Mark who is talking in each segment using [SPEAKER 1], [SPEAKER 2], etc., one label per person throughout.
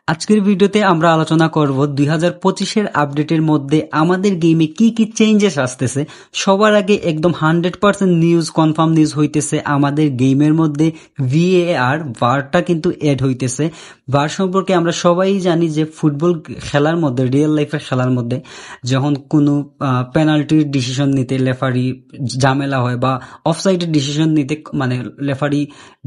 [SPEAKER 1] আজকের ভিডিওতে আমরা আলোচনা করব 2025-এর আপডেটের মধ্যে আমাদের গেমে কি কি চেঞ্জেস আসতেছে। সবার আগে একদম 100% নিউজ, কনফার্ম নিউজ হইতেছে আমাদের গেমের মধ্যে VAR ভারটা কিন্তু অ্যাড হইতেছে। ভার সম্পর্কে আমরা সবাই জানি যে ফুটবল খেলার মধ্যে, রিয়েল লাইফের খেলার মধ্যে যখন কোনো পেনাল্টির ডিসিশন নিতে রেফারি ঝামেলা হয় বা অফসাইডের ডিসিশন নিতে মানে রেফারি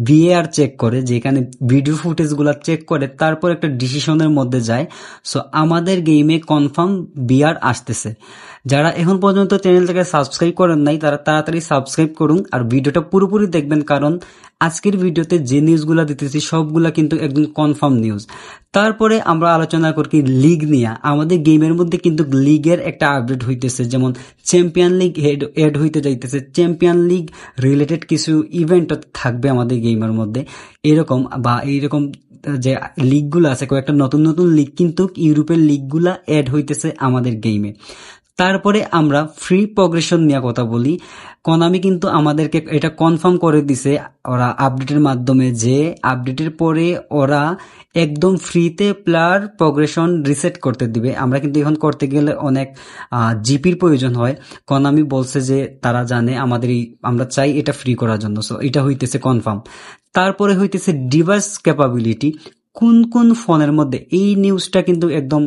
[SPEAKER 1] VAR চেক করে, যেখানে ভিডিও ফুটেজগুলো চেক করে তারপর একটা ডিসিশনের মধ্যে যায়। সো আমাদের গেমে কনফার্ম VAR আসতেছে। যারা এখন পর্যন্ত চ্যানেলটাকে সাবস্ক্রাইব করেন নাই তারা তাড়াতাড়ি সাবস্ক্রাইব করুন আর ভিডিওটা পুরোপুরি দেখবেন, কারণ আজকের ভিডিওতে যে নিউজগুলো দিতেছি সবগুলা কিন্তু একদম কনফার্ম নিউজ। তারপরে আমরা আলোচনা করি লিগ নিয়ে। আমাদের গেমের মধ্যে কিন্তু লিগের একটা আপডেট হইতেছে, যেমন চ্যাম্পিয়ন লিগ এড হইতে যাইতেছে। চ্যাম্পিয়ন লিগ রিলেটেড কিছু ইভেন্ট থাকবে আমাদের গেমের মধ্যে, এইরকম যে লিগগুলো আছে, কয়েকটা নতুন নতুন লিগ কিন্তু ইউরোপের লিগগুলা অ্যাড হইতেছে আমাদের গেমে। তারপরে আমরা ফ্রি প্রোগ্রেশন নিয়ে কথা বলি। কোনামি কিন্তু আমাদেরকে এটা কনফার্ম করে দিছে ওরা আপডেটের মাধ্যমে, যে আপডেটের পরে ওরা একদম ফ্রিতে প্লেয়ার প্রোগ্রেশন রিসেট করতে দিবে। আমরা কিন্তু এখন করতে গেলে অনেক জিপির প্রয়োজন হয়। কোনামি বলছে যে তারা জানে আমাদের আমরা চাই এটা ফ্রি করার জন্য। সো এটা হইতেছে কনফার্ম। তারপরে হইতেছে ডিভাইস ক্যাপাবিলিটি, কোন কোন ফোনের মধ্যে। এই নিউজটা কিন্তু একদম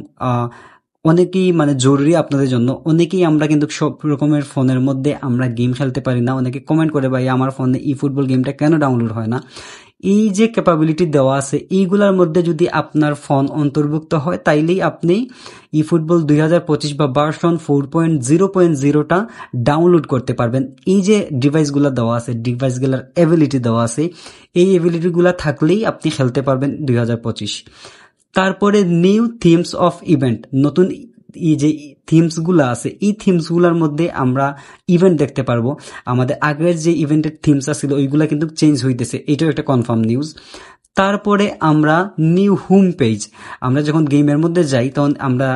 [SPEAKER 1] অনেকেই জরুরি আপনাদের জন্য। অনেকেই আমরা কিন্তু সব রকমের ফোনের মধ্যে আমরা গেম খেলতে পারি না। অনেকে কমেন্ট করে, ভাই আমার ফোনে ই ফুটবল গেমটা কেন ডাউনলোড হয় না। এই যে ক্যাপাবিলিটি দেওয়া আছে এইগুলার মধ্যে যদি আপনার ফোন অন্তর্ভুক্ত হয় তাইলেই আপনি ই ফুটবল 2025 বা ভার্সন 4.0.0টা ডাউনলোড করতে পারবেন। এই যে ডিভাইসগুলো দেওয়া আছে, ডিভাইসগুলোর এবিলিটি দেওয়া আছে, এই এবিলিটিগুলো থাকলেই আপনি খেলতে পারবেন 2025। তারপরে নিউ থিমস অফ ইভেন্ট, নতুন এই যে থিমস গুলা আছে এই থিমস গুলার মধ্যে আমরা ইভেন্ট দেখতে পারবো। আমাদের আগের যে ইভেন্টের থিমস ছিল ওইগুলা কিন্তু চেঞ্জ হইতেছে, এটাও একটা কনফার্ম নিউজ। তারপরে আমরা নিউ হোম পেজ, আমরা যখন গেমের মধ্যে যাই তখন আমরা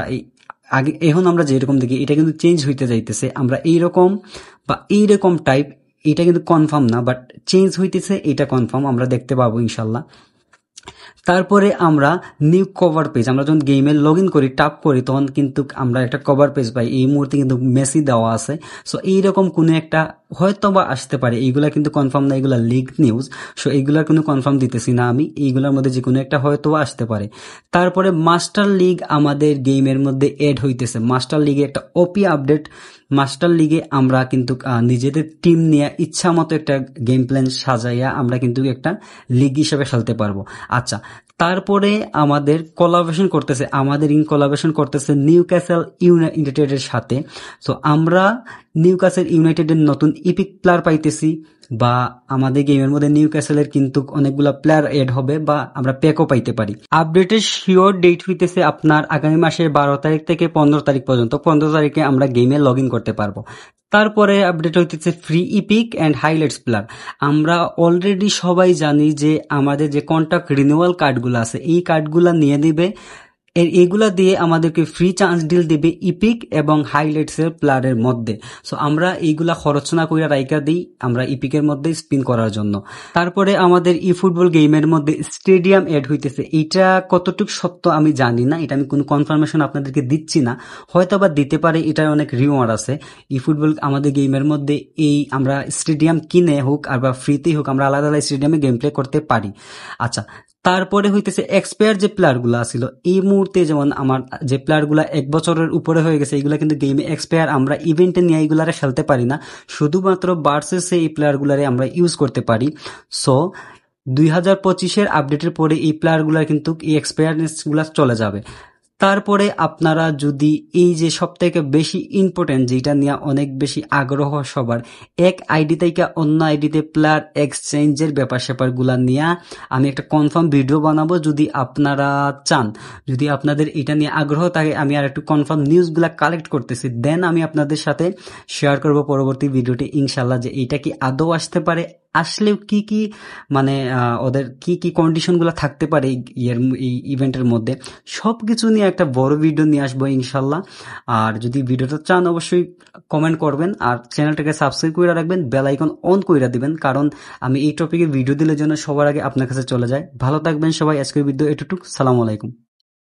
[SPEAKER 1] আগে এখন আমরা যেরকম দেখি এটা কিন্তু চেঞ্জ হইতে যাইতেছে। আমরা এইরকম বা এইরকম টাইপ, এটা কিন্তু কনফার্ম না, বাট চেঞ্জ হইতেছে, এটা কনফার্ম, আমরা দেখতে পাবো ইনশাল্লাহ। তারপরে আমরা নিউ কভার পেজ, আমরা যখন গেমে লগ ইন করি, টাপ করি, তখন কিন্তু আমরা একটা কভার পেজ পাই। এই মুহূর্তে কিন্তু মেসি দেওয়া আছে। সো এইরকম কোনো একটা হয়তো বা আসতে পারে, এইগুলা কিন্তু কনফার্ম না, এগুলা লিগ নিউজ। সো এইগুলার কোনো কনফার্ম দিতেছি না আমি, এইগুলোর মধ্যে যে কোনো একটা হয়তো বা আসতে পারে। তারপরে মাস্টার লিগ আমাদের গেমের মধ্যে এড হইতেছে। মাস্টার লিগে একটা ওপি আপডেট। মাস্টার লিগে আমরা কিন্তু নিজেদের টিম নিয়ে ইচ্ছা মতো একটা গেম প্ল্যান সাজাইয়া আমরা কিন্তু একটা লিগ হিসেবে খেলতে পারবো। আচ্ছা, তারপরে আমাদের কোলাবোরেশন করতেছে নিউক্যাসল ইউনাইটেডের সাথে। তো আমরা নিউক্যাসল ইউনাইটেডের নতুন ইপিক প্লেয়ার পাইতেছি, বা আমাদের গেমের মধ্যে নিউক্যাসলের কিন্তু অনেকগুলা প্লেয়ার এড হবে, বা আমরা প্যাকও পাইতে পারি। আপডেটের শিওর ডেট হইতেছে আপনার আগামী মাসের 12 তারিখ থেকে 15 তারিখ পর্যন্ত। 15 তারিখে আমরা গেমে লগ ইন করতে পারবো। তারপরে আপডেট হইতেছে free epic and highlights player. আমরা অলরেডি সবাই জানি যে আমাদের যে কন্ট্রাক্ট রিনিউয়াল কার্ডগুলো আছে এই কার্ডগুলা নিয়ে নিবে, এইগুলা দিয়ে আমাদেরকে ফ্রি চান্স ডিল দিবে ইপিক এবং হাইলাইটস এর প্লেয়ারের মধ্যে। সো আমরা এইগুলা খরচ না কইরা রাইকা দিই আমরা ইপিকের মধ্যে স্পিন করার জন্য। তারপরে আমাদের ই ফুটবল গেমের মধ্যে স্টেডিয়াম এড হইতেছে। এইটা কতটুকু সত্য আমি জানি না, এটা আমি কোনো কনফার্মেশন আপনাদেরকে দিচ্ছি না, হয়তো বা দিতে পারে, এটার অনেক রিওয়ার্ড আছে। ই ফুটবল আমাদের গেমের মধ্যে এই আমরা স্টেডিয়াম কিনে হোক আর বা ফ্রিতেই হোক আমরা আলাদা আলাদা স্টেডিয়ামে গেম প্লে করতে পারি। আচ্ছা, তারপরে হইতেছে এক্সপায়ার যে প্লেয়ার গুলা ছিল এই মুহূর্তে, যেমন আমার যে প্লেয়ার গুলা 1 বছরের উপরে হয়ে গেছে এইগুলা কিন্তু গেমে এক্সপায়ার, আমরা ইভেন্টে নিয়ে এইগুলারে খেলতে পারি না, শুধুমাত্র ভার্সেসে এই প্লেয়ার গুলারে আমরা ইউজ করতে পারি। সো 2025-এর আপডেটের পরে এই প্লেয়ার গুলার কিন্তু এই এক্সপায়ারনেস গুলা চলে যাবে। তারপরে আপনারা যদি এই যে সব থেকে বেশি ইম্পর্টেন্ট, যেটা নিয়ে অনেক বেশি আগ্রহ সবার, এক আইডি থেকে অন্য আইডিতে প্লেয়ার এক্সচেঞ্জের ব্যাপার স্যাপার গুলা নিয়ে আমি একটা কনফার্ম ভিডিও বানাবো। যদি আপনারা চান, যদি আপনাদের এটা নিয়ে আগ্রহ থাকে, আমি আর একটু কনফার্ম নিউজ গুলা কালেক্ট করতেছি, দেন আমি আপনাদের সাথে শেয়ার করব পরবর্তী ভিডিওটি ইনশাল্লাহ, যে এইটা কি আদৌ আসতে পারে, আসলেও কি কি ওদের কি কি কন্ডিশন গুলা থাকতে পারে এই ইভেন্টের মধ্যে, সবকিছু নিয়ে একটা বড় ভিডিও নিয়ে আসবো ইনশাল্লাহ। আর যদি ভিডিওটা চান অবশ্যই কমেন্ট করবেন আর চ্যানেলটাকে সাবস্ক্রাইব করে রাখবেন, বেল আইকন অন করে দিবেন, কারণ আমি এই টপিকে ভিডিও দিলে জন্য সবার আগে আপনার কাছে চলে যায়। ভালো থাকবেন সবাই, আজকের ভিডিও এতটুকু, সালাম আলাইকুম।